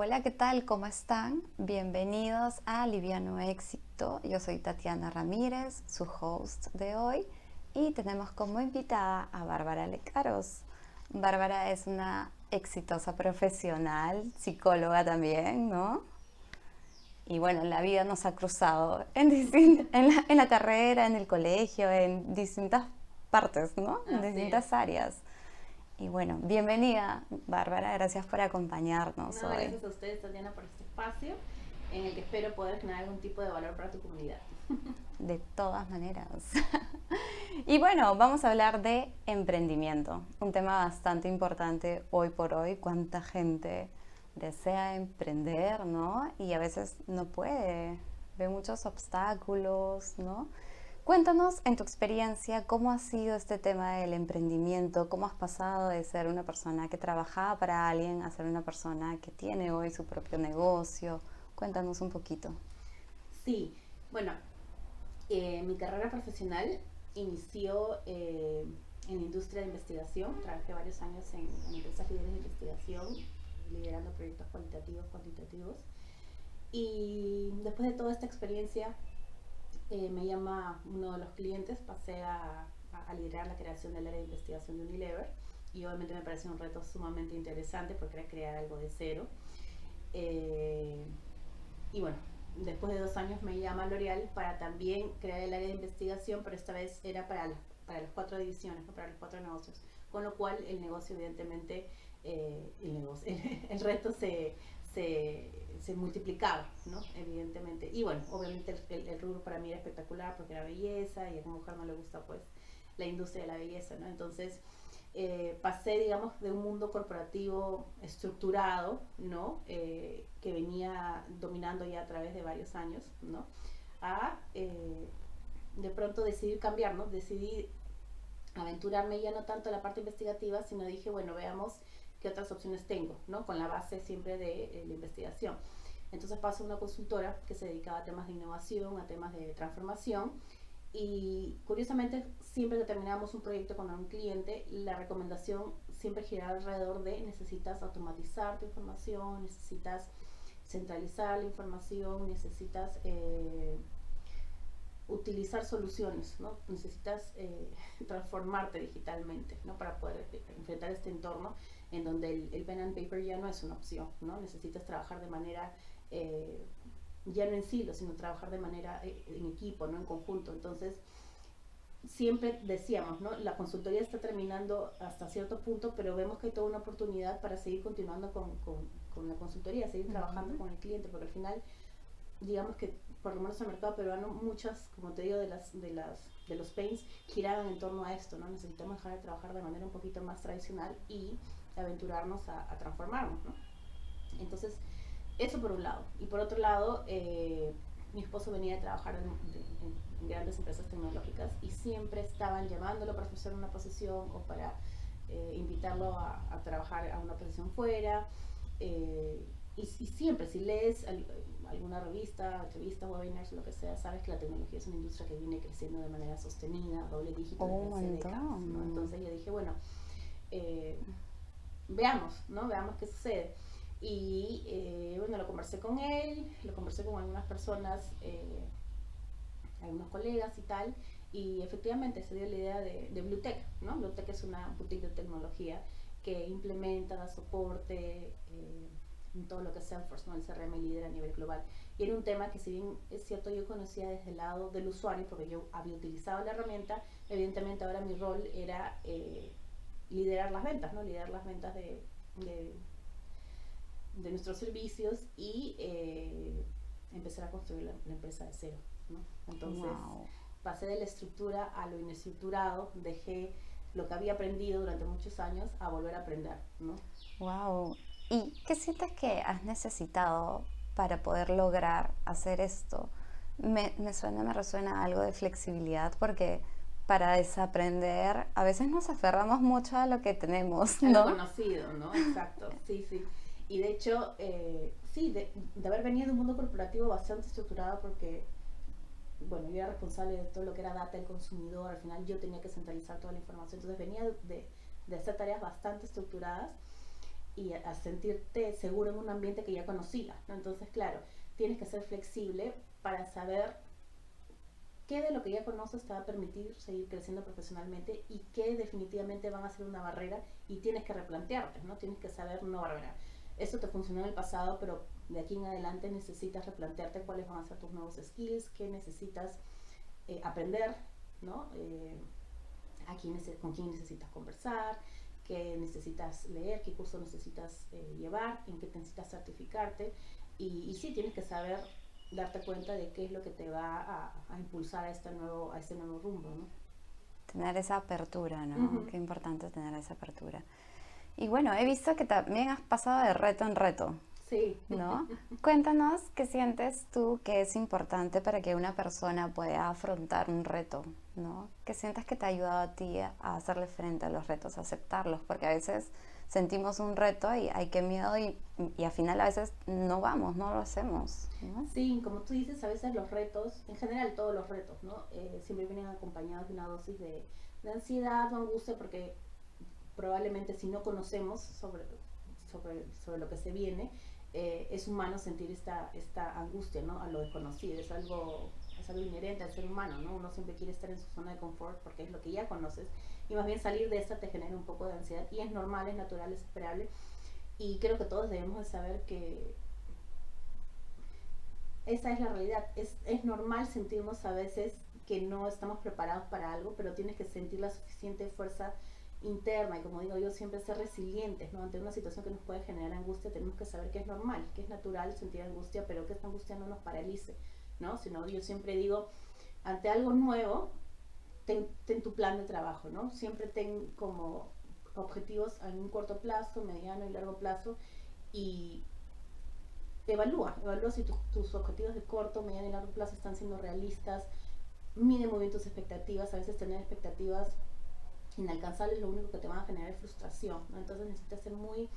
Hola, ¿qué tal? ¿Cómo están? Bienvenidos a Liviano Éxito. Yo soy Tatiana Ramírez, su host de hoy, y tenemos como invitada a Bárbara Lecaros. Bárbara es una exitosa profesional, psicóloga también, ¿no? Y bueno, la vida nos ha cruzado en la carrera, en el colegio, en distintas partes, ¿no? En Así es. distintas áreas. Y bueno, bienvenida, Bárbara, gracias por acompañarnos No, hoy. gracias a ustedes, Tatiana, por este espacio en el que espero poder generar algún tipo de valor para tu comunidad. De todas maneras. Y bueno, vamos a hablar de emprendimiento, un tema bastante importante hoy por hoy. Cuánta gente desea emprender, ¿no? Y a veces no puede, ve muchos obstáculos, ¿no? Cuéntanos en tu experiencia cómo ha sido este tema del emprendimiento, cómo has pasado de ser una persona que trabajaba para alguien a ser una persona que tiene hoy su propio negocio. Cuéntanos un poquito. Sí, bueno, mi carrera profesional inició en la industria de investigación. Trabajé varios años en empresas líderes de investigación, liderando proyectos cualitativos, cuantitativos. Y después de toda esta experiencia, me llama uno de los clientes, pasé a liderar la creación del área de investigación de Unilever, y obviamente me pareció un reto sumamente interesante porque era crear algo de cero. Eh, y bueno, después de 2 años me llama L'Oreal para también crear el área de investigación, pero esta vez era para las 4 divisiones, ¿no? Para los 4 negocios, con lo cual el negocio evidentemente, el reto se multiplicaba, ¿no? Evidentemente. Y bueno, obviamente el rubro para mí era espectacular porque era belleza y a la mujer no le gusta pues la industria de la belleza, ¿no? Entonces pasé, digamos, de un mundo corporativo estructurado, ¿no? Que venía dominando ya a través de varios años, ¿no? A de pronto decidir cambiar, ¿no? Decidí aventurarme ya no tanto a la parte investigativa, sino dije, bueno, veamos qué otras opciones tengo, ¿no? Con la base siempre de la investigación. Entonces paso a una consultora que se dedicaba a temas de innovación, a temas de transformación, y curiosamente siempre que terminábamos un proyecto con un cliente, la recomendación siempre giraba alrededor de necesitas automatizar tu información, necesitas centralizar la información, necesitas utilizar soluciones, ¿no? Necesitas transformarte digitalmente, ¿no? Para poder enfrentar este entorno en donde el pen and paper ya no es una opción, ¿no? Necesitas trabajar de manera, ya no en silo, sino trabajar de manera en equipo, ¿no? En conjunto. Entonces, siempre decíamos, ¿no? La consultoría está terminando hasta cierto punto, pero vemos que hay toda una oportunidad para seguir continuando con la consultoría, seguir trabajando con el cliente, porque al final, digamos que por lo menos en el mercado peruano, muchas, como te digo, de los paints giraban en torno a esto, ¿no? Necesitamos dejar de trabajar de manera un poquito más tradicional y aventurarnos a transformarnos, ¿no? Entonces, eso por un lado. Y por otro lado, mi esposo venía a trabajar en grandes empresas tecnológicas y siempre estaban llamándolo para ofrecer una posición o para invitarlo a trabajar a una posición fuera. Y siempre, si lees alguna revista, entrevistas, webinars, lo que sea, sabes que la tecnología es una industria que viene creciendo de manera sostenida, doble dígito desde Un hace décadas, ¿no? montón. Entonces yo dije, bueno, eh, veamos, ¿no? Veamos qué sucede. Y bueno, lo conversé con él, lo conversé con algunas personas, algunos colegas y tal, y efectivamente se dio la idea de BlueTech, ¿no? BlueTech es una boutique de tecnología que implementa, da soporte en todo lo que es Salesforce, ¿no? El CRM líder a nivel global. Y era un tema que, si bien es cierto, yo conocía desde el lado del usuario, porque yo había utilizado la herramienta, evidentemente ahora mi rol era liderar las ventas, ¿no? Liderar las ventas de, de nuestros servicios y empezar a construir la empresa de cero, ¿no? Entonces Wow. pasé de la estructura a lo inestructurado, dejé lo que había aprendido durante muchos años a volver a aprender, ¿no? Wow. ¿Y qué sientes que has necesitado para poder lograr hacer esto? Me resuena algo de flexibilidad porque para desaprender a veces nos aferramos mucho a lo que tenemos, A lo ¿no? conocido, ¿no? Exacto, sí, sí. Y de hecho, sí, de haber venido de un mundo corporativo bastante estructurado, porque bueno, yo era responsable de todo lo que era data del consumidor, al final yo tenía que centralizar toda la información, entonces venía de hacer tareas bastante estructuradas. y a sentirte seguro en un ambiente que ya conocías, ¿no? Entonces, claro, tienes que ser flexible para saber qué de lo que ya conoces te va a permitir seguir creciendo profesionalmente y qué definitivamente van a ser una barrera y tienes que replantearte, ¿no? Tienes que saber, no, Bárbara, eso te funcionó en el pasado, pero de aquí en adelante necesitas replantearte cuáles van a ser tus nuevos skills, qué necesitas aprender, ¿no? Con quién necesitas conversar, qué necesitas leer, qué curso necesitas llevar, en qué necesitas certificarte. Y sí, tienes que saber darte cuenta de qué es lo que te va a impulsar a este nuevo rumbo, ¿no? Tener esa apertura, ¿no? Qué importante tener esa apertura. Y bueno, he visto que también has pasado de reto en reto. Sí. ¿No? Cuéntanos qué sientes tú que es importante para que una persona pueda afrontar un reto, ¿no? ¿Qué sientes que te ha ayudado a ti a hacerle frente a los retos, a aceptarlos? Porque a veces sentimos un reto y hay que miedo y al final a veces no vamos, no lo hacemos, ¿no? Sí, como tú dices, a veces los retos, en general todos los retos, ¿no? Siempre vienen acompañados de una dosis de ansiedad o angustia porque probablemente si no conocemos sobre lo que se viene, es humano sentir esta angustia, ¿no? A lo desconocido, es algo inherente al ser humano, ¿no? Uno siempre quiere estar en su zona de confort porque es lo que ya conoces y más bien salir de esta te genera un poco de ansiedad y es normal, es natural, es esperable y creo que todos debemos de saber que esa es la realidad, es normal sentirnos a veces que no estamos preparados para algo, pero tienes que sentir la suficiente fuerza interna y como digo yo siempre ser resilientes, ¿no? Ante una situación que nos puede generar angustia tenemos que saber que es normal, que es natural sentir angustia, pero que esta angustia no nos paralice, ¿no? Sino yo siempre digo, ante algo nuevo ten tu plan de trabajo, ¿no? Siempre ten como objetivos a un corto plazo, mediano y largo plazo y evalúa si tus objetivos de corto, mediano y largo plazo están siendo realistas, mide muy bien tus expectativas, a veces tener expectativas inalcanzables lo único que te van a generar es frustración, ¿no? Entonces necesitas ser muy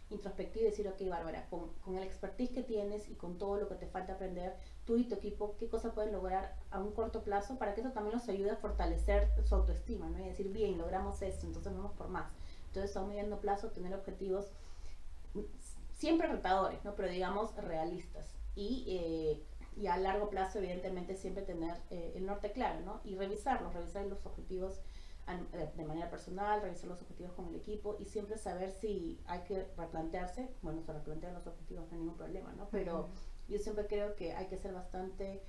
introspectivo y decir, ok, Bárbara, con el expertise que tienes y con todo lo que te falta aprender, tú y tu equipo, qué cosas pueden lograr a un corto plazo para que eso también los ayude a fortalecer su autoestima, ¿no? Y decir, bien, logramos esto, entonces vamos por más. Entonces a un mediano plazo tener objetivos siempre retadores, ¿no? Pero digamos realistas y a largo plazo evidentemente siempre tener el norte claro, ¿no? Y revisar los objetivos de manera personal, revisar los objetivos con el equipo y siempre saber si hay que replantearse, bueno, se replantean los objetivos, no hay ningún problema, ¿no? Pero yo siempre creo que hay que ser bastante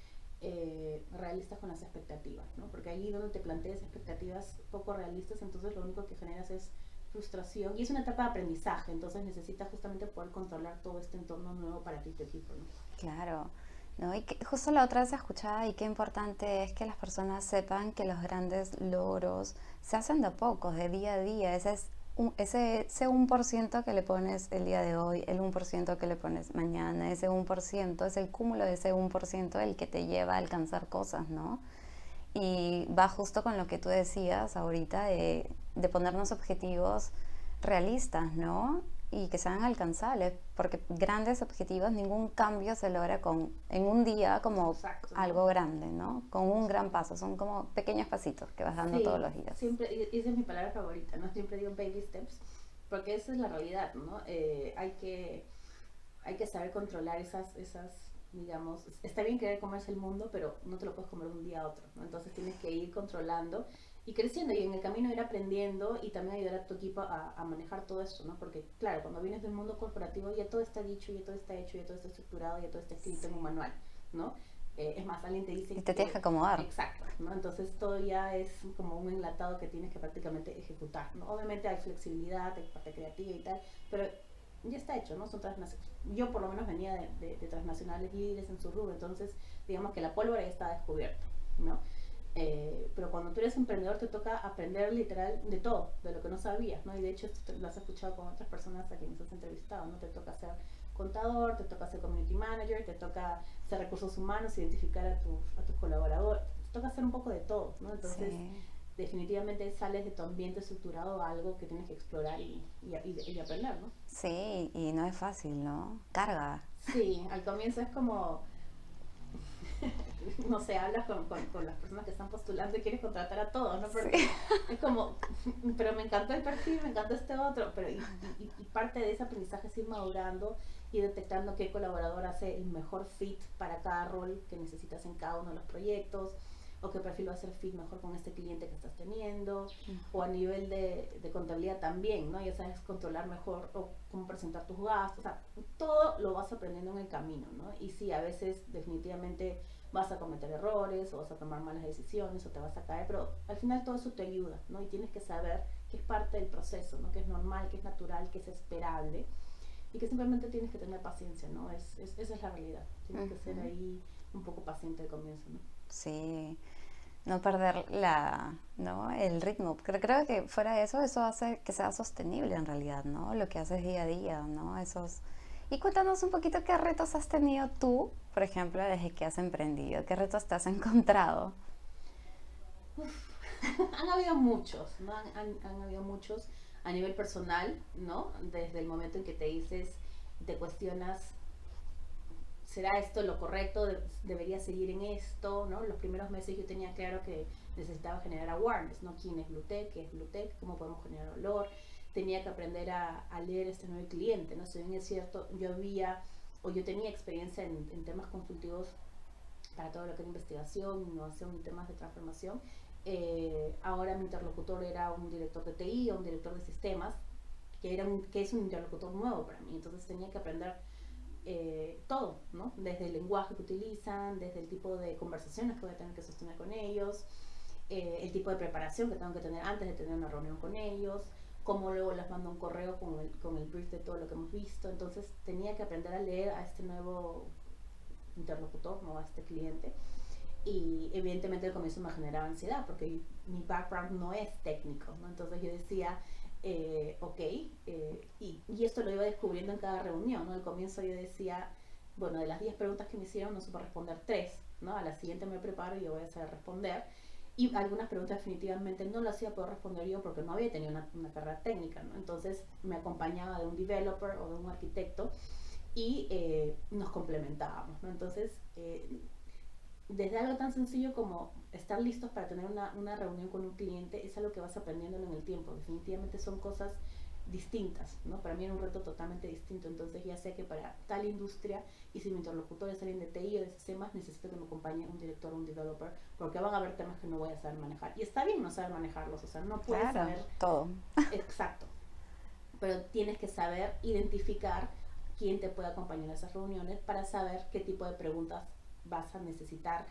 realistas con las expectativas, ¿no? Porque allí donde te planteas expectativas poco realistas, entonces lo único que generas es frustración y es una etapa de aprendizaje, entonces necesitas justamente poder controlar todo este entorno nuevo para ti y tu equipo, ¿no? Claro, ¿no? Y que justo la otra vez escuchaba y qué importante es que las personas sepan que los grandes logros se hacen de a pocos, de día a día. Ese 1% que le pones el día de hoy, el 1% que le pones mañana, ese 1% es el cúmulo de ese 1% el que te lleva a alcanzar cosas, ¿no? Y va justo con lo que tú decías ahorita de ponernos objetivos realistas, ¿no? Y que sean alcanzables, porque grandes objetivos, ningún cambio se logra en un día como Exacto, ¿no? algo grande, ¿no? Con un gran paso, son como pequeños pasitos que vas dando todos los días. Siempre, y esa es mi palabra favorita, ¿no? Siempre digo baby steps, porque esa es la realidad, ¿no? Hay que saber controlar esas, digamos, está bien querer comerse el mundo, pero no te lo puedes comer de un día a otro, ¿no? Entonces tienes que ir controlando y creciendo y en el camino ir aprendiendo y también ayudar a tu equipo a manejar todo eso, ¿no? Porque claro, cuando vienes del mundo corporativo ya todo está dicho, ya todo está hecho, ya todo está estructurado, ya todo está escrito en un manual, ¿no? Es más, alguien te dice y te tienes que acomodar. Exacto, ¿no? Entonces todo ya es como un enlatado que tienes que prácticamente ejecutar, ¿no? Obviamente hay flexibilidad, hay parte creativa y tal, pero ya está hecho, ¿no? Son transnacionales. Yo por lo menos venía de transnacionales líderes en su rubro, entonces digamos que la pólvora ya está descubierta, ¿no? Pero cuando tú eres emprendedor te toca aprender literal de todo, de lo que no sabías, ¿no? Y de hecho esto lo has escuchado con otras personas a quienes has entrevistado, ¿no? Te toca ser contador, te toca ser community manager, te toca ser recursos humanos, identificar a tus colaboradores, te toca hacer un poco de todo, ¿no? Entonces definitivamente sales de tu ambiente estructurado a algo que tienes que explorar y aprender, ¿no? Sí, y no es fácil, ¿no? Carga. Sí, al comienzo es como no sé, hablas con las personas que están postulando y quieres contratar a todos, ¿no? Porque Sí. es como, pero me encantó el perfil, me encantó este otro, pero y parte de ese aprendizaje es ir madurando y detectando qué colaborador hace el mejor fit para cada rol que necesitas en cada uno de los proyectos, o qué perfil va a ser fit mejor con este cliente que estás teniendo, o a nivel de contabilidad también, ¿no? Ya sabes controlar mejor o cómo presentar tus gastos, o sea, todo lo vas aprendiendo en el camino, ¿no? Y sí, a veces definitivamente vas a cometer errores o vas a tomar malas decisiones o te vas a caer, pero al final todo eso te ayuda, ¿no? Y tienes que saber que es parte del proceso, ¿no? Que es normal, que es natural, que es esperable y que simplemente tienes que tener paciencia, ¿no? Esa es la realidad. Tienes que ser ahí un poco paciente al comienzo, ¿no? Sí, no perder ¿no? el ritmo. Creo que fuera de eso, eso hace que sea sostenible en realidad, ¿no? Lo que haces día a día, ¿no? Y cuéntanos un poquito qué retos has tenido tú, por ejemplo, desde que has emprendido. ¿Qué retos te has encontrado? Han habido muchos, ¿no? Han habido muchos a nivel personal, ¿no? Desde el momento en que te dices, te cuestionas, ¿será esto lo correcto? ¿Debería seguir en esto? ¿No? Los primeros meses yo tenía claro que necesitaba generar awareness, ¿no? ¿Quién es Bluetech? ¿Qué es Bluetech? ¿Cómo podemos generar valor? Tenía que aprender a leer este nuevo cliente, ¿no? Si bien es cierto, yo tenía experiencia en temas consultivos para todo lo que era investigación, innovación y temas de transformación. Ahora mi interlocutor era un director de TI o un director de sistemas, que es un interlocutor nuevo para mí. Entonces tenía que aprender todo, ¿no? Desde el lenguaje que utilizan, desde el tipo de conversaciones que voy a tener que sostener con ellos, el tipo de preparación que tengo que tener antes de tener una reunión con ellos, cómo luego les mando un correo con el brief de todo lo que hemos visto. Entonces tenía que aprender a leer a este nuevo interlocutor, ¿no? A este cliente. Y evidentemente al comienzo me generaba ansiedad porque mi background no es técnico, ¿no? Entonces yo decía, ok, y esto lo iba descubriendo en cada reunión, ¿no? Al comienzo yo decía, bueno, de las 10 preguntas que me hicieron no supe responder 3, ¿no? A la siguiente me preparo y yo voy a saber responder. Y algunas preguntas definitivamente no las iba a poder responder yo porque no había tenido una carrera técnica, ¿no? Entonces me acompañaba de un developer o de un arquitecto y nos complementábamos, ¿no? Entonces, desde algo tan sencillo como estar listos para tener una reunión con un cliente es algo que vas aprendiendo en el tiempo. Definitivamente son cosas distintas, ¿no? Para mí era un reto totalmente distinto. Entonces ya sé que para tal industria, y si mi interlocutor es alguien de TI o de sistemas, necesito que me acompañe un director o un developer, porque van a haber temas que no voy a saber manejar. Y está bien no saber manejarlos, o sea, no puedes Claro, saber todo. exacto, pero tienes que saber identificar quién te puede acompañar a esas reuniones para saber qué tipo de preguntas vas a necesitar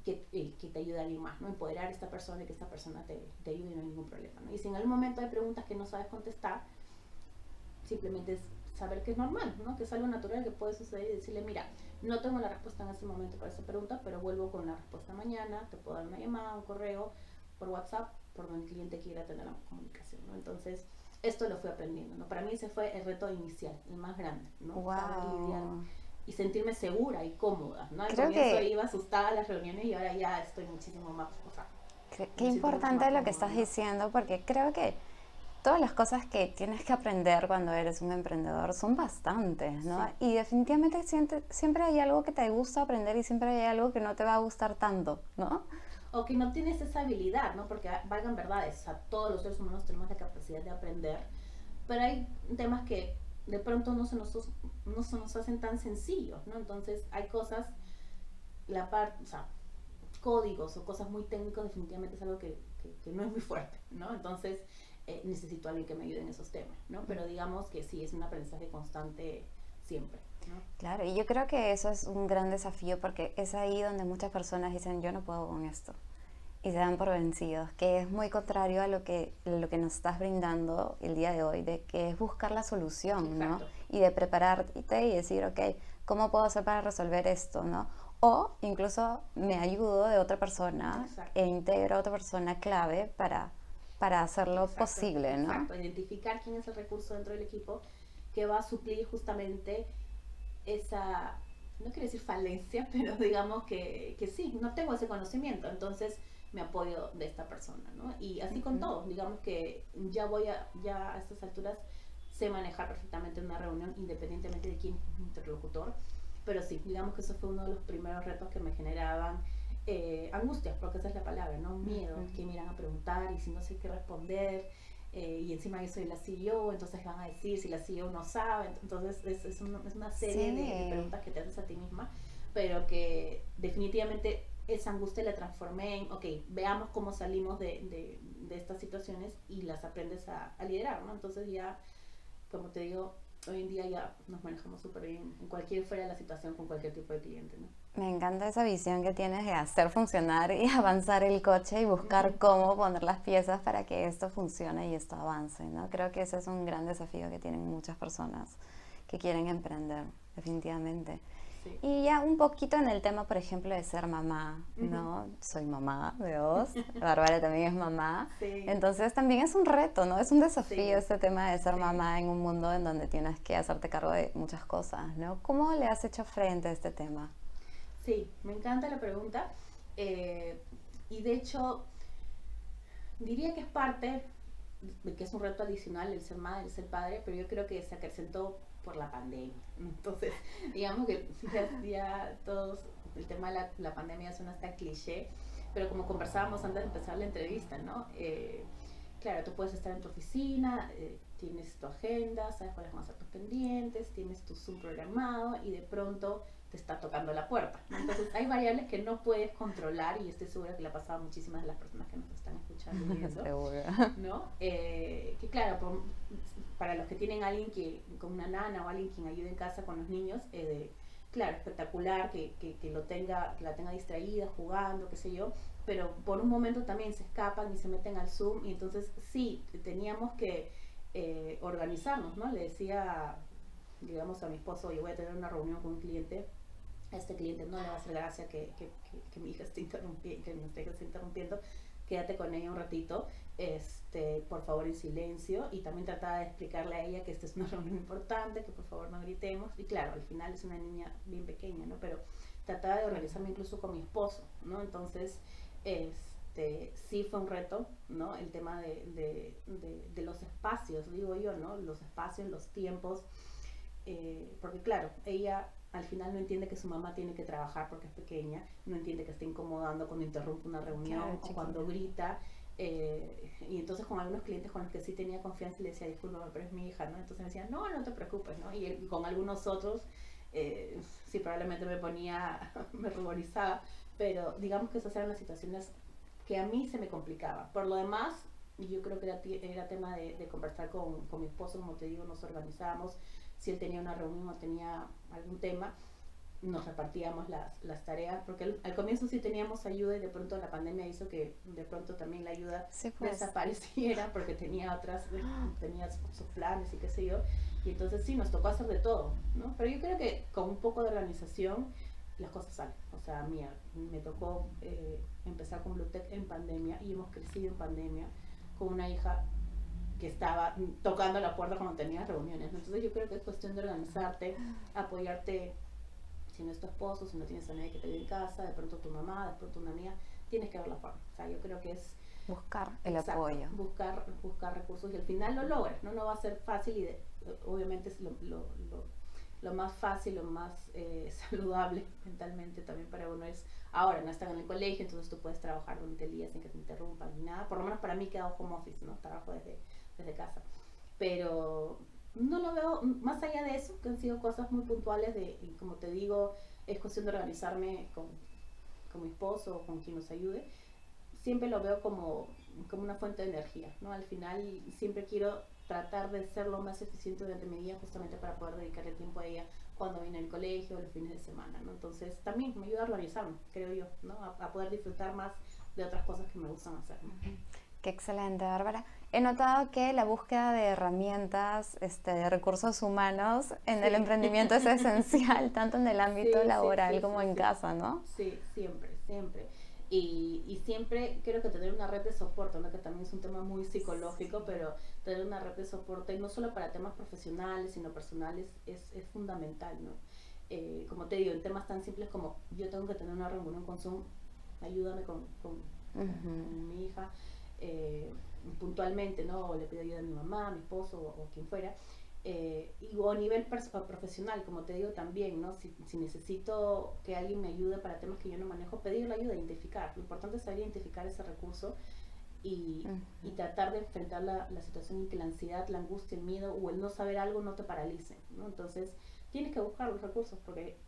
que te ayude a alguien más, ¿no? Empoderar a esta persona y que esta persona te ayude y no hay ningún problema, ¿no? Y si en algún momento hay preguntas que no sabes contestar, simplemente es saber que es normal, ¿no? Que es algo natural que puede suceder y decirle, mira, no tengo la respuesta en ese momento para esa pregunta, pero vuelvo con la respuesta mañana, te puedo dar una llamada, un correo, por WhatsApp, por donde el cliente quiera tener la comunicación, ¿no? Entonces, esto lo fui aprendiendo, ¿no? Para mí ese fue el reto inicial, el más grande, ¿no? Saber lidiar Wow. y sentirme segura y cómoda, ¿no? Al Creo comienzo que iba asustada a las reuniones y ahora ya estoy muchísimo más, o sea, qué me siento mucho importante más lo que cómoda, estás ¿no? diciendo, porque creo que todas las cosas que tienes que aprender cuando eres un emprendedor son bastantes, ¿no? Sí. Y definitivamente siempre hay algo que te gusta aprender y siempre hay algo que no te va a gustar tanto, ¿no? O que no tienes esa habilidad, ¿no? Porque valgan verdades, o sea, todos los seres humanos tenemos la capacidad de aprender, pero hay temas que de pronto no se nos hacen tan sencillos, ¿no? Entonces hay cosas, o sea, códigos o cosas muy técnicos definitivamente es algo que no es muy fuerte, ¿no? Entonces necesito a alguien que me ayude en esos temas, ¿no? Pero digamos que sí, es un aprendizaje constante siempre, ¿no? Claro, y yo creo que eso es un gran desafío porque es ahí donde muchas personas dicen yo no puedo con esto y se dan por vencidos, que es muy contrario a lo que nos estás brindando el día de hoy, de que es buscar la solución, ¿no? Exacto. Y de prepararte y decir, ok, ¿cómo puedo hacer para resolver esto, ¿no? O incluso me ayudo de otra persona Exacto. e integro a otra persona clave para hacerlo Exacto, posible, ¿no? exacto. Identificar quién es el recurso dentro del equipo que va a suplir justamente esa, no quiero decir falencia, pero digamos que sí, no tengo ese conocimiento, entonces me apoyo de esta persona, ¿no? Y así con Ujú. todo, digamos que ya a estas alturas sé manejar perfectamente una reunión independientemente de quién es mi interlocutor, pero sí, digamos que eso fue uno de los primeros retos que me generaban angustias, porque esa es la palabra, ¿no? Miedo, que me irán a preguntar y si no sé qué responder, y encima yo soy la CEO, entonces van a decir si la CEO no sabe, entonces es una serie de preguntas que te haces a ti misma, pero que definitivamente esa angustia la transformé en, ok, veamos cómo salimos de estas situaciones y las aprendes a liderar, ¿no? Entonces ya, como te digo, hoy en día ya nos manejamos súper bien en cualquier fuera de la situación con cualquier tipo de cliente, ¿no? Me encanta esa visión que tienes de hacer funcionar y avanzar el coche y buscar cómo poner las piezas para que esto funcione y esto avance, ¿no? Creo que ese es un gran desafío que tienen muchas personas que quieren emprender, definitivamente. Sí. Y ya un poquito en el tema, por ejemplo, de ser mamá, ¿no? Soy mamá de dos, Bárbara también es mamá. Sí. Entonces también es un reto, ¿no? Es un desafío Sí. este tema de ser Sí. mamá en un mundo en donde tienes que hacerte cargo de muchas cosas, ¿no? ¿Cómo le has hecho frente a este tema? Sí, me encanta la pregunta. Y de hecho, diría que es parte de que es un reto adicional el ser madre, el ser padre, pero yo creo que se acrecentó por la pandemia. Entonces, digamos que ya todos, el tema de la pandemia suena hasta cliché, pero como conversábamos antes de empezar la entrevista, ¿no? Claro, tú puedes estar en tu oficina, tienes tu agenda, sabes cuáles van a ser tus pendientes, tienes tu Zoom programado y de pronto te está tocando la puerta, ¿no? Entonces hay variables que no puedes controlar y estoy segura que le ha pasado a muchísimas de las personas que nos están escuchando y viendo, ¿no? Que claro, para los que tienen a alguien con una nana o alguien quien ayude en casa con los niños, claro, espectacular que la tenga distraída, jugando, qué sé yo, pero por un momento también se escapan y se meten al Zoom y entonces sí, teníamos que organizarnos, ¿no? Le decía, digamos, a mi esposo, yo voy a tener una reunión con un cliente, a este cliente no le va a hacer gracia que mi hija esté interrumpiendo, que nuestra hija esté interrumpiendo, quédate con ella un ratito, por favor en silencio, y también trataba de explicarle a ella que esta es una reunión importante, que por favor no gritemos, y claro, al final es una niña bien pequeña, ¿no? Pero trataba de organizarme incluso con mi esposo, ¿no? Entonces, sí fue un reto, ¿no? El tema de los espacios, digo yo, ¿no? Los espacios, los tiempos, porque claro, ella al final no entiende que su mamá tiene que trabajar porque es pequeña, no entiende que esté incomodando cuando interrumpe una reunión, claro, o cuando grita, y entonces con algunos clientes con los que sí tenía confianza le decía, disculpa, pero es mi hija, ¿no? Entonces me decía, no, no te preocupes, ¿no? Y con algunos otros, sí, probablemente me ruborizaba, pero digamos que esas eran las situaciones que a mí se me complicaban. Por lo demás, yo creo que era tema de conversar con mi esposo, como te digo, nos organizábamos, si él tenía una reunión o tenía algún tema, nos repartíamos las tareas, porque al comienzo sí teníamos ayuda y de pronto la pandemia hizo que de pronto también la ayuda sí, pues, desapareciera porque tenía tenía sus planes y qué sé yo, y entonces sí, nos tocó hacer de todo, ¿no? Pero yo creo que con un poco de organización las cosas salen. O sea, mía, me tocó empezar con Bluetech en pandemia y hemos crecido en pandemia con una hija que estaba tocando la puerta cuando tenías reuniones, ¿no? Entonces yo creo que es cuestión de organizarte, apoyarte, si no es tu esposo, si no tienes a nadie que te ayude en casa, de pronto tu mamá, de pronto una amiga, tienes que ver la forma. O sea, yo creo que es buscar el apoyo. Buscar recursos y al final lo logras, ¿no? No va a ser fácil y obviamente es lo más fácil, lo más saludable mentalmente también para uno es, ahora no están en el colegio, entonces tú puedes trabajar durante el día sin que te interrumpan ni nada, por lo menos para mí queda home office, ¿no? Trabajo desde casa, pero no lo veo, más allá de eso, que han sido cosas muy puntuales y como te digo, es cuestión de organizarme con mi esposo o con quien nos ayude, siempre lo veo como una fuente de energía, ¿no? Al final siempre quiero tratar de ser lo más eficiente durante mi día justamente para poder dedicarle tiempo a ella cuando viene al colegio o los fines de semana, ¿no? Entonces también me ayuda a organizarme, creo yo, ¿no? A poder disfrutar más de otras cosas que me gustan hacer, ¿no? Qué excelente, Bárbara. He notado que la búsqueda de herramientas, de recursos humanos en el emprendimiento es esencial, tanto en el ámbito laboral como en casa, ¿no? Sí, siempre, siempre. Y siempre creo que tener una red de soporte, ¿no? Que también es un tema muy psicológico, pero tener una red de soporte, no solo para temas profesionales, sino personales, es fundamental, ¿no? Como te digo, en temas tan simples como yo tengo que tener una reunión con Zoom, ayúdame con mi hija, puntualmente, ¿no? O le pido ayuda a mi mamá, a mi esposo o quien fuera. o a nivel profesional, como te digo también, ¿no? Si necesito que alguien me ayude para temas que yo no manejo, pedir la ayuda, identificar. Lo importante es saber identificar ese recurso y tratar de enfrentar la situación en que la ansiedad, la angustia, el miedo o el no saber algo no te paralice, ¿no? Entonces, tienes que buscar los recursos porque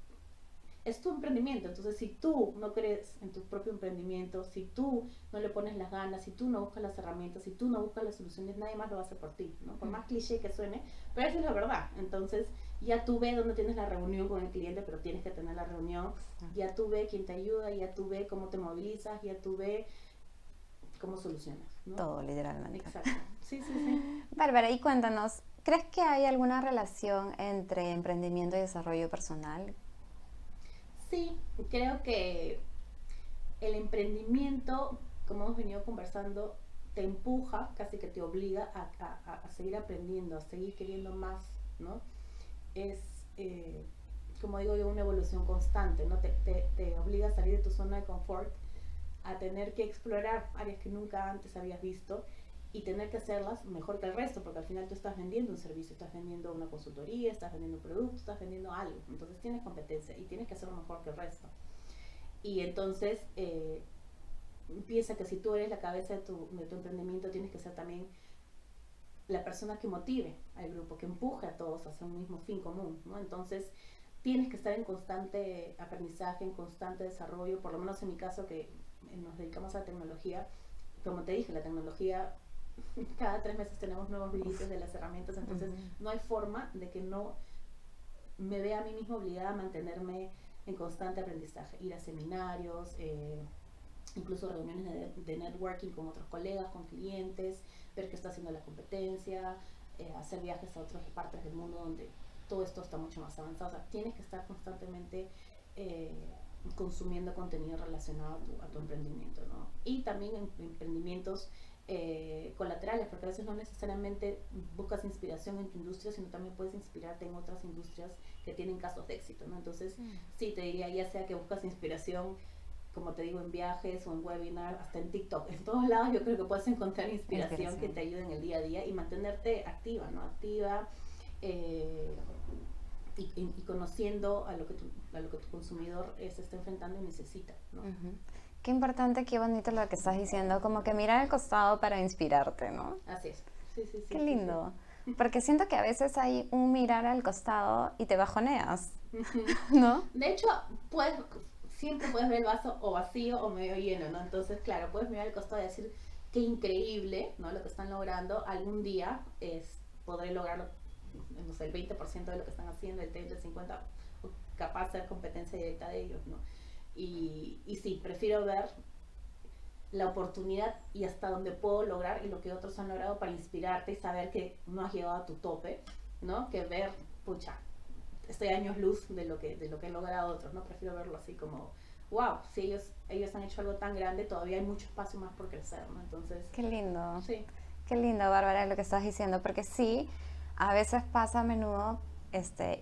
es tu emprendimiento. Entonces, si tú no crees en tu propio emprendimiento, si tú no le pones las ganas, si tú no buscas las herramientas, si tú no buscas las soluciones, nadie más lo va a hacer por ti, ¿no? Por más cliché que suene, pero esa es la verdad. Entonces, ya tú ves dónde tienes la reunión con el cliente, pero tienes que tener la reunión. Ya tú ves quién te ayuda, ya tú ves cómo te movilizas, ya tú ves cómo solucionas, ¿no? Todo, literalmente. Exacto. Sí, sí, sí. Bárbara, y cuéntanos, ¿crees que hay alguna relación entre emprendimiento y desarrollo personal? Sí, creo que el emprendimiento, como hemos venido conversando, te empuja, casi que te obliga a seguir aprendiendo, a seguir queriendo más, ¿no? Es, como digo yo, una evolución constante, ¿no? Te obliga a salir de tu zona de confort, a tener que explorar áreas que nunca antes habías visto y tener que hacerlas mejor que el resto, porque al final tú estás vendiendo un servicio, estás vendiendo una consultoría, estás vendiendo un producto, estás vendiendo algo, entonces tienes competencia y tienes que hacerlo mejor que el resto. Y entonces piensa que si tú eres la cabeza de tu emprendimiento, tienes que ser también la persona que motive al grupo, que empuje a todos hacia un mismo fin común, ¿no? Entonces tienes que estar en constante aprendizaje, en constante desarrollo, por lo menos en mi caso que nos dedicamos a la tecnología. Como te dije, la tecnología, cada 3 meses tenemos nuevos releases de las herramientas, entonces no hay forma de que no me vea a mí misma obligada a mantenerme en constante aprendizaje, ir a seminarios, incluso reuniones de networking con otros colegas, con clientes, ver qué está haciendo la competencia, hacer viajes a otras partes del mundo donde todo esto está mucho más avanzado. O sea, tienes que estar constantemente consumiendo contenido relacionado a tu emprendimiento, ¿no? Y también emprendimientos colaterales, porque a veces no necesariamente buscas inspiración en tu industria, sino también puedes inspirarte en otras industrias que tienen casos de éxito, ¿no? Entonces, sí, te diría, ya sea que buscas inspiración, como te digo, en viajes o en webinar, hasta en TikTok, en todos lados yo creo que puedes encontrar inspiración que te ayude en el día a día y mantenerte activa, ¿no? Activa, y conociendo a lo que tu consumidor se está enfrentando y necesita, ¿no? Qué importante, qué bonito lo que estás diciendo, como que mirar al costado para inspirarte, ¿no? Así es. Sí, sí, sí. Qué lindo. Sí. Porque siento que a veces hay un mirar al costado y te bajoneas, ¿no? De hecho, siempre puedes ver el vaso o vacío o medio lleno, ¿no? Entonces, claro, puedes mirar al costado y decir qué increíble, ¿no? Lo que están logrando. Algún día podré lograrlo, no sé, el 20% de lo que están haciendo, el 30, el 50%, capaz de ser competencia directa de ellos, ¿no? Y sí, prefiero ver la oportunidad y hasta dónde puedo lograr y lo que otros han logrado para inspirarte y saber que no has llegado a tu tope, ¿no? Que ver, pucha, estoy a años luz de lo que han logrado otros, ¿no? Prefiero verlo así como, wow, si ellos han hecho algo tan grande, todavía hay mucho espacio más por crecer, ¿no? Entonces... Qué lindo. Sí. Qué lindo, Bárbara, lo que estás diciendo, porque sí, a veces pasa a menudo,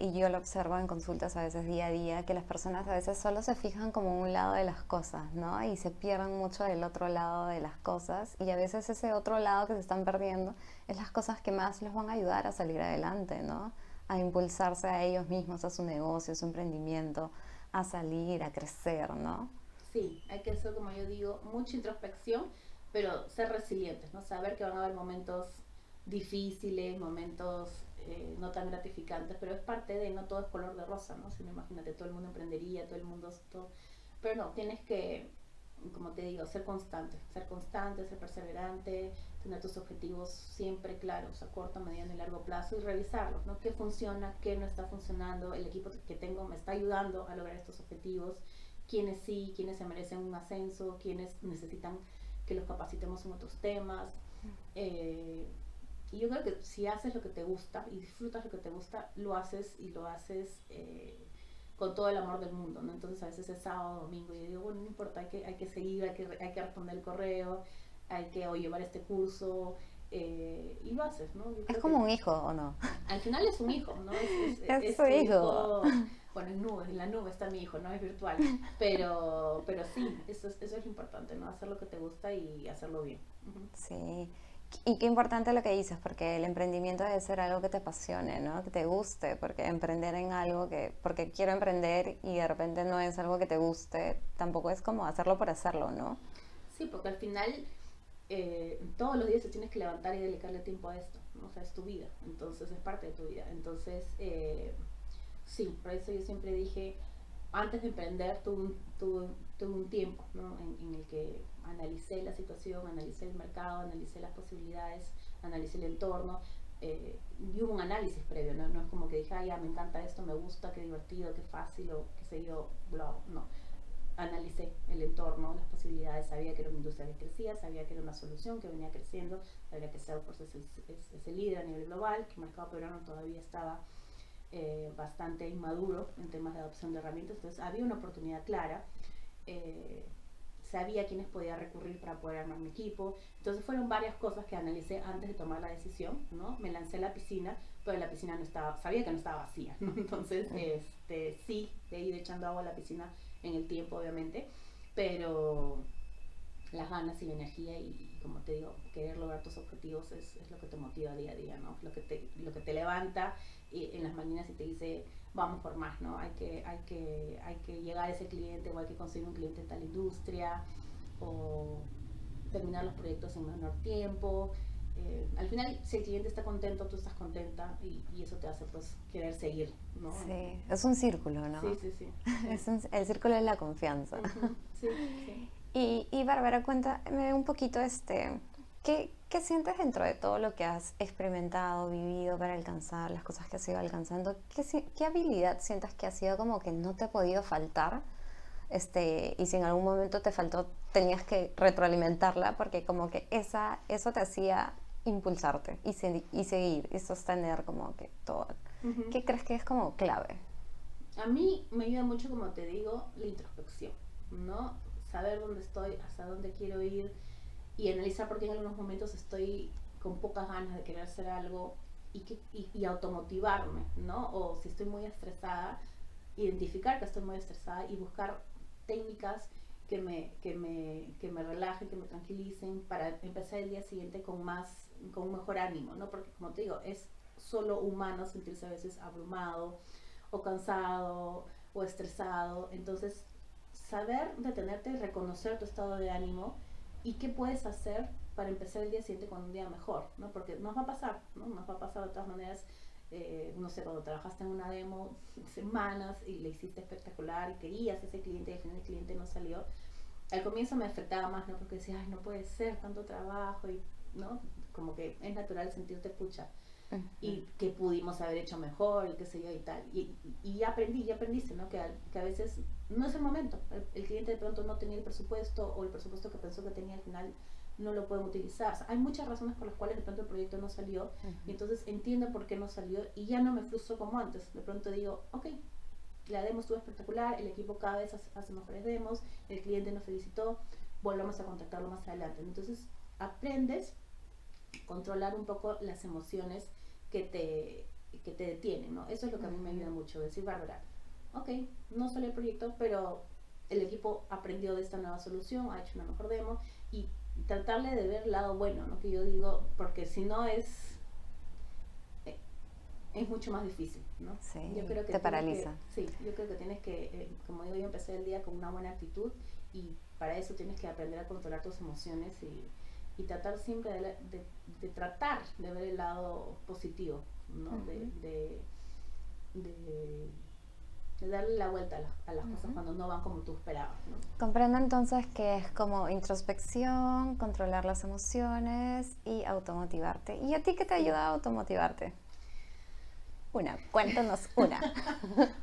y yo lo observo en consultas a veces día a día, que las personas a veces solo se fijan como un lado de las cosas, ¿no? Y se pierden mucho del otro lado de las cosas, y a veces ese otro lado que se están perdiendo es las cosas que más les van a ayudar a salir adelante, ¿no? A impulsarse a ellos mismos, a su negocio, a su emprendimiento, a salir, a crecer, ¿no? Sí, hay que hacer, como yo digo, mucha introspección, pero ser resilientes, ¿no? Saber que van a haber momentos difíciles, momentos no tan gratificantes, pero es parte de, no todo es color de rosa, ¿no? Si no, imagínate, todo el mundo emprendería, todo el mundo... Pero no, tienes que, como te digo, ser constante, ser perseverante, tener tus objetivos siempre claros, a corto, mediano y largo plazo y revisarlos, ¿no? ¿Qué funciona, qué no está funcionando? El equipo que tengo me está ayudando a lograr estos objetivos, quiénes sí, quiénes se merecen un ascenso, quiénes necesitan que los capacitemos en otros temas. Y yo creo que si haces lo que te gusta y disfrutas lo que te gusta, lo haces con todo el amor del mundo, ¿no? Entonces a veces es sábado, domingo, y yo digo, bueno, no importa, hay que seguir, hay que responder el correo, hay que llevar este curso, y lo haces, ¿no? Es como un hijo, ¿o no? Al final es un hijo, ¿no? Es su hijo. Bueno, en la nube está mi hijo, no es virtual, pero sí, eso es lo importante, ¿no? Hacer lo que te gusta y hacerlo bien. Sí. Y qué importante lo que dices, porque el emprendimiento debe ser algo que te apasione, ¿no? Que te guste, porque emprender en algo porque quiero emprender y de repente no es algo que te guste, tampoco es como hacerlo por hacerlo, ¿no? Sí, porque al final todos los días te tienes que levantar y dedicarle tiempo a esto, ¿no? O sea, es tu vida, entonces es parte de tu vida. Entonces, sí, por eso yo siempre dije, antes de emprender tuve un tiempo, ¿no? en el que analicé la situación, analicé el mercado, analicé las posibilidades, analicé el entorno, y hubo un análisis previo, ¿no? No es como que dije, ah, ya, me encanta esto, me gusta, qué divertido, qué fácil, o qué sé yo, bla, no. Analicé el entorno, las posibilidades, sabía que era una industria que crecía, sabía que era una solución que venía creciendo, sabía que Salesforce es el líder a nivel global, que el mercado peruano todavía estaba bastante inmaduro en temas de adopción de herramientas, entonces había una oportunidad clara, sabía a quiénes podía recurrir para poder armar mi equipo, entonces fueron varias cosas que analicé antes de tomar la decisión, ¿no? Me lancé a la piscina, pero la piscina no estaba, sabía que no estaba vacía, ¿no? Entonces sí, he ido echando agua a la piscina en el tiempo, obviamente, pero las ganas y la energía y como te digo, querer lograr tus objetivos es lo que te motiva día a día, ¿no? Lo que te levanta en las mañanas y te dice, vamos por más, ¿no? Hay que llegar a ese cliente, o hay que conseguir un cliente en tal industria, o terminar los proyectos en menor tiempo. Al final, si el cliente está contento, tú estás contenta y eso te hace pues querer seguir, ¿no? Sí, es un círculo, ¿no? Sí, sí, sí. El círculo es la confianza. Uh-huh. Sí, sí. Y Bárbara, cuéntame un poquito, ¿qué sientes dentro de todo lo que has experimentado, vivido para alcanzar las cosas que has ido alcanzando? ¿Qué habilidad sientas que ha sido como que no te ha podido faltar? Y si en algún momento te faltó, tenías que retroalimentarla porque como que eso te hacía impulsarte y seguir y sostener como que todo. Uh-huh. ¿Qué crees que es como clave? A mí me ayuda mucho, como te digo, la introspección, ¿no? Saber dónde estoy, hasta dónde quiero ir y analizar por qué en algunos momentos estoy con pocas ganas de querer hacer algo y automotivarme, ¿no? O si estoy muy estresada, identificar que estoy muy estresada y buscar técnicas que me relajen, que me tranquilicen para empezar el día siguiente con un mejor ánimo, ¿no? Porque como te digo, es solo humano sentirse a veces abrumado o cansado o estresado, entonces saber detenerte y reconocer tu estado de ánimo y qué puedes hacer para empezar el día siguiente con un día mejor, ¿no? Porque nos va a pasar, ¿no? Nos va a pasar de todas maneras, no sé, cuando trabajaste en una demo semanas y le hiciste espectacular y querías ese cliente y al final el cliente no salió, al comienzo me afectaba más, ¿no? Porque decía, ay, no puede ser tanto trabajo y, ¿no? Como que es natural sentirte pucha y que pudimos haber hecho mejor y qué sé yo y tal. Y aprendiste, ¿no? Que a veces no es el momento. El cliente de pronto no tenía el presupuesto o el presupuesto que pensó que tenía al final no lo pueden utilizar. O sea, hay muchas razones por las cuales de pronto el proyecto no salió y entonces entiendo por qué no salió y ya no me frustro como antes. De pronto digo, ok, la demo estuvo espectacular, el equipo cada vez hace mejores demos, el cliente nos felicitó, volvamos a contactarlo más adelante. Entonces aprendes a controlar un poco las emociones que te detienen, ¿no? Eso es lo que a mí me ayuda mucho, decir, Bárbara, ok, no salió el proyecto, pero el equipo aprendió de esta nueva solución, ha hecho una mejor demo y tratarle de ver el lado bueno, ¿no? Que yo digo, porque si no es mucho más difícil, ¿no? Sí, yo creo que te paraliza. Sí, yo creo que tienes que, como digo, yo empecé el día con una buena actitud y para eso tienes que aprender a controlar tus emociones y tratar siempre de tratar de ver el lado positivo, ¿no? Uh-huh. De darle la vuelta a las cosas cuando no van como tú esperabas, ¿no? Comprendo entonces que es como introspección, controlar las emociones y automotivarte. ¿Y a ti qué te ayuda a automotivarte? Cuéntanos una.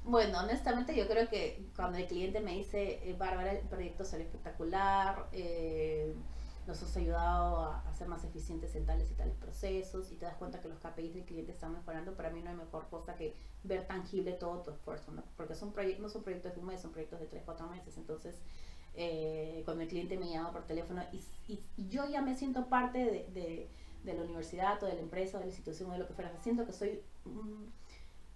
Bueno, honestamente yo creo que cuando el cliente me dice, Bárbara, el proyecto salió espectacular, nos has ayudado a ser más eficientes en tales y tales procesos y te das cuenta que los KPIs del cliente están mejorando, para mí no hay mejor cosa que ver tangible todo tu esfuerzo, ¿no? Porque no son proyectos de un mes, son proyectos de 3-4 meses, entonces cuando el cliente me llama por teléfono y yo ya me siento parte de la universidad o de la empresa o de la institución o de lo que fuera, siento que soy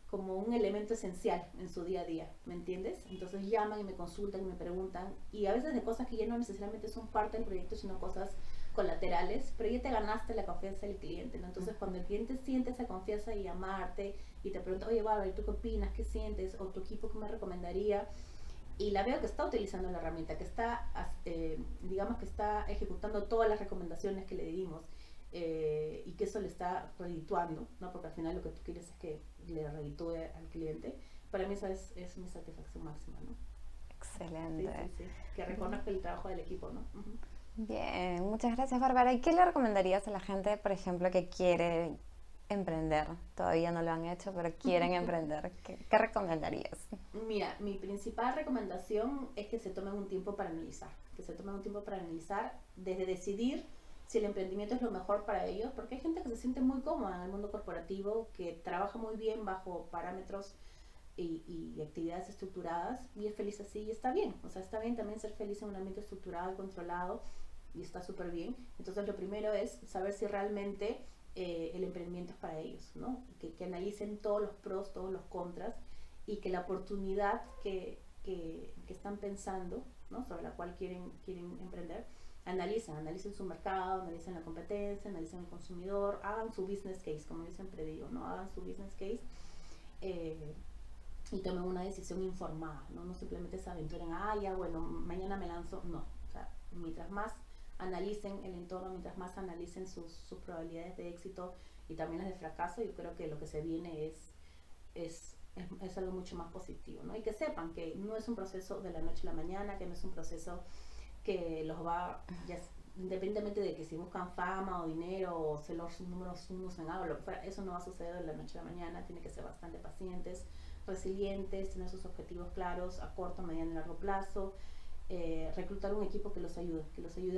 como un elemento esencial en su día a día, ¿me entiendes? Entonces llaman y me consultan y me preguntan y a veces de cosas que ya no necesariamente son parte del proyecto, sino cosas colaterales, pero ya te ganaste la confianza del cliente, ¿no? Entonces, cuando el cliente siente esa confianza y llamarte y te pregunta, oye, Bárbara, ¿tú qué opinas? ¿Qué sientes? ¿O tu equipo qué me recomendaría? Y la veo que está utilizando la herramienta, que está, digamos que está ejecutando todas las recomendaciones que le dimos, y que eso le está redituando, ¿no? Porque al final lo que tú quieres es que le reditúe al cliente. Para mí esa es mi satisfacción máxima, ¿no? Excelente. Sí, sí, sí. Que reconozca el trabajo del equipo, ¿no? Uh-huh. Bien, muchas gracias, Bárbara. ¿Y qué le recomendarías a la gente, por ejemplo, que quiere emprender? Todavía no lo han hecho, pero quieren emprender. ¿Qué recomendarías? Mira, mi principal recomendación es que se tomen un tiempo para analizar. Que se tomen un tiempo para analizar, desde decidir si el emprendimiento es lo mejor para ellos, porque hay gente que se siente muy cómoda en el mundo corporativo, que trabaja muy bien bajo parámetros y actividades estructuradas, y es feliz así y está bien. O sea, está bien también ser feliz en un ambiente estructurado y controlado, y está súper bien. Entonces, lo primero es saber si realmente el emprendimiento es para ellos, ¿no? Que analicen todos los pros, todos los contras, y que la oportunidad que están pensando, ¿no? Sobre la cual quieren emprender, analicen su mercado, analicen la competencia, analicen el consumidor, hagan su business case, como yo siempre digo, ¿no? Hagan su business case, y tomen una decisión informada, ¿no? No simplemente se aventuren, ya, bueno, mañana me lanzo, no. O sea, mientras más analicen el entorno, mientras más analicen sus probabilidades de éxito y también las de fracaso, yo creo que lo que se viene es algo mucho más positivo, ¿no? Y que sepan que no es un proceso de la noche a la mañana, que no es un proceso que los va, ya, independientemente de que si buscan fama o dinero o ser los números unos en algo, lo que fuera, eso no va a suceder de la noche a la mañana. Tiene que ser bastante pacientes, resilientes, tener sus objetivos claros a corto, mediano y largo plazo, reclutar un equipo que los ayude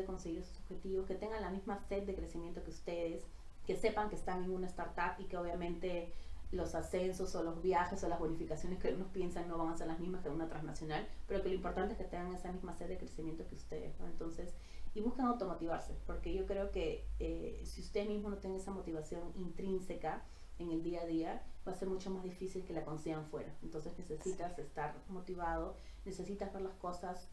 a conseguir sus objetivos, que tengan la misma sed de crecimiento que ustedes, que sepan que están en una startup y que obviamente los ascensos o los viajes o las bonificaciones que unos piensan no van a ser las mismas que una transnacional, pero que lo importante es que tengan esa misma sed de crecimiento que ustedes, ¿no? Entonces, y buscan automotivarse, porque yo creo que si ustedes mismos no tienen esa motivación intrínseca en el día a día, va a ser mucho más difícil que la consigan fuera. Entonces necesitas estar motivado, necesitas ver las cosas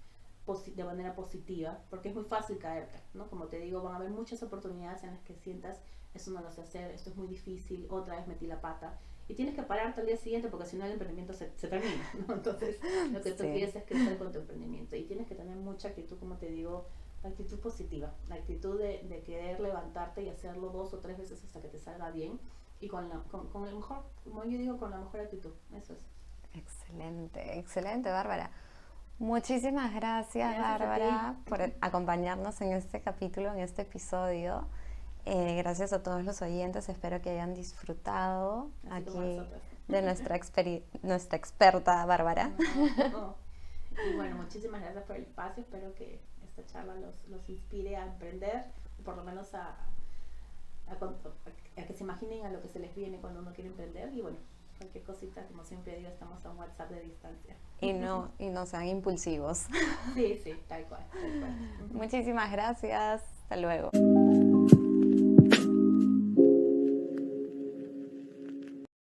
de manera positiva, porque es muy fácil caerte, ¿no? Como te digo, van a haber muchas oportunidades en las que sientas, eso no lo sé hacer, esto es muy difícil, otra vez metí la pata, y tienes que pararte al día siguiente porque si no el emprendimiento se termina, ¿no? Entonces lo que tú quieres es crecer con tu emprendimiento, y tienes que tener mucha actitud, como te digo, la actitud positiva, la actitud de querer levantarte y hacerlo 2 o 3 veces hasta que te salga bien, y con el mejor, como yo digo, con la mejor actitud. Eso es. Excelente, excelente, Bárbara. Muchísimas gracias, Bárbara, por acompañarnos en este capítulo, en este episodio. Gracias a todos los oyentes, espero que hayan disfrutado aquí de nuestra experta Bárbara. Y bueno, muchísimas gracias por el espacio, espero que esta charla los inspire a emprender, o por lo menos a que se imaginen a lo que se les viene cuando uno quiere emprender. Y bueno, cualquier cosita, como siempre digo, estamos a un WhatsApp de distancia. Y no sean impulsivos. Sí, tal cual. Muchísimas gracias. Hasta luego.